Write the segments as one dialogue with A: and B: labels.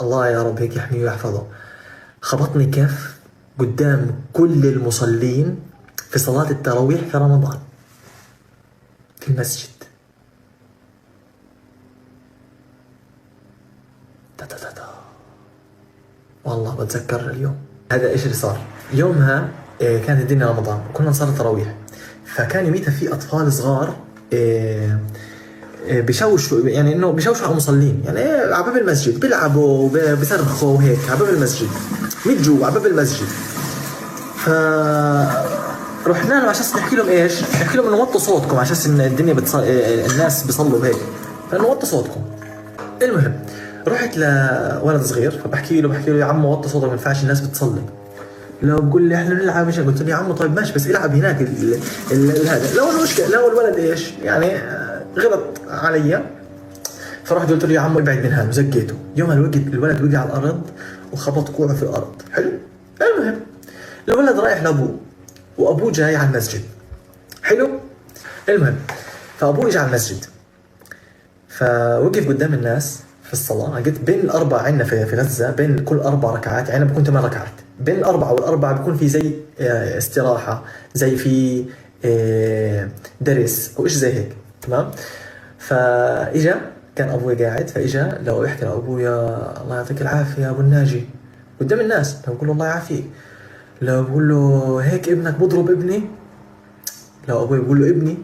A: الله يا رب هيك يحميه ويحفظه، خبطني كف قدام كل المصلين في صلاة التراويح في رمضان في المسجد. تا تا تا تا. والله بتذكر اليوم هذا ايش اللي صار يومها. كانت الدنيا رمضان وكنا نصلي تراويح، فكان يوميتها في اطفال صغار بشوشوا، يعني انه بشوشوا على المصلين، يعني على باب المسجد بيلعبوا بيصرخوا وهيك على باب المسجد، من جوا على باب المسجد. ف رحنا لهم على اساس نحكي لهم ايش؟ نحكي لهم انه وطوا صوتكم على اساس ان الدنيا الناس بيصلوا هيك، فانه وطوا صوتكم. المهم رحت لولد صغير فبحكي له يا عمو وطي صوتك ما ينفعش الناس بتصلي. لو بقول لي احنا نلعب ايش، قلت له يا عمو طيب ماشي بس العب هناك هذا. لو المشكله لو الولد ايش يعني غلط علي، فرحت قلت له يا عمو ابعد من هذا وزقيته. يوم الولد وقع على الارض وخبط كوعه في الارض. حلو. المهم الولد رايح لابوه وابوه جاي على المسجد. حلو. المهم فابوه اجى على المسجد فوقف قدام الناس في الصلاة. قلت بين الأربع عندنا في غزة بين كل 4 ركعات، يعني بكون 8 ركعات، بين الأربعة والأربعة بيكون في زي استراحة، زي في درس أو إيش زي هيك. تمام. فإجا كان أبوي قاعد، فإجا لو يحكي لأبويا الله يعطيك العافية يا أبو الناجي قدام الناس، لو بقول له الله يعافيك، لو بقول له هيك ابنك بضرب ابني، لو أبوي بقول له ابني،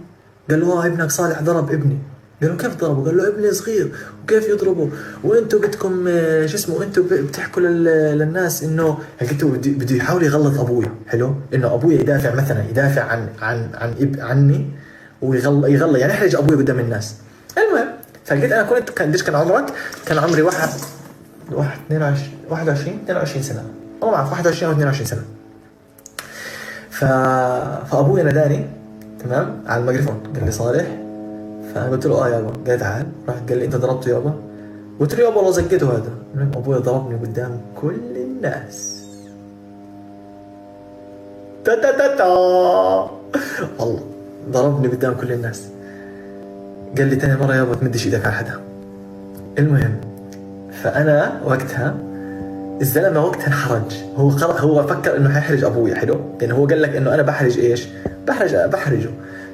A: قال له ابنك صالح ضرب ابني. قال له كيف ضربه؟ قال له ابني صغير وكيف يضربه وانتوا بدكم شو اسمه انتوا بتحكوا للناس انه قلت بده يحاول يغلط ابويا. حلو. انه ابويا يدافع مثلا يدافع عني ويغلط يعني يحرج ابويا قدام الناس. المهم فلقيت انا قديش كان عمرك؟ كان عمري 22 سنه، ما بعرف 21 او 22 سنه. فابويا ناداني تمام على الميكروفون قال لي صالح، فانا قلت له يابا. قال لي تعال. راح قال لي انت ضربته يابا؟ قلت له يابا والله زقيته هذا. ابوي ضربني قدام كل الناس. تا تا تا تا والله ضربني قدام كل الناس. قال لي ثاني مره يابا تمدش ايدك على حدا. المهم فانا وقتها الزلمه وقتها انحرج، هو فكر انه حيحرج ابويا. حلو. يعني هو قال لك انه انا بحرج ايش؟ بحرجه،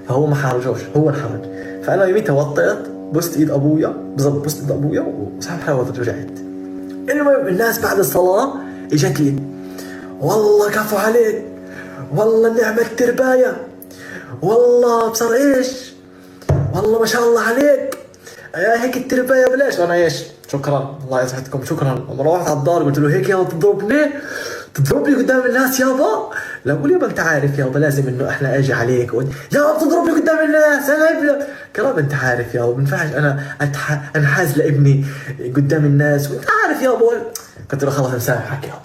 A: فهو ما حرجوش، هو انحرج. فانا يوميتها وطيت بست ايد ابويا، بالضبط بست ايد ابويا وسحب حالي ورجعت. المهم الناس بعد الصلاه اجت لي والله كفو عليك، والله نعمة التربايه، والله بصر ايش، والله ما شاء الله عليك هيك التربايه بلاش. وانا ايش شكرا الله يسعدكم شكرا. لما روحت على الدار قلت له هيك يابا تضربني قدام الناس يابا؟ لا قول يابا انت عارف يابا لازم انه احنا اجي عليك يابا بتضربني قدام الناس انا ابنك. كلام انت عارف يابا ما ينفعش انا انحاز لابني قدام الناس وانت عارف يابا. قلت له خلاص مسامحك يابا.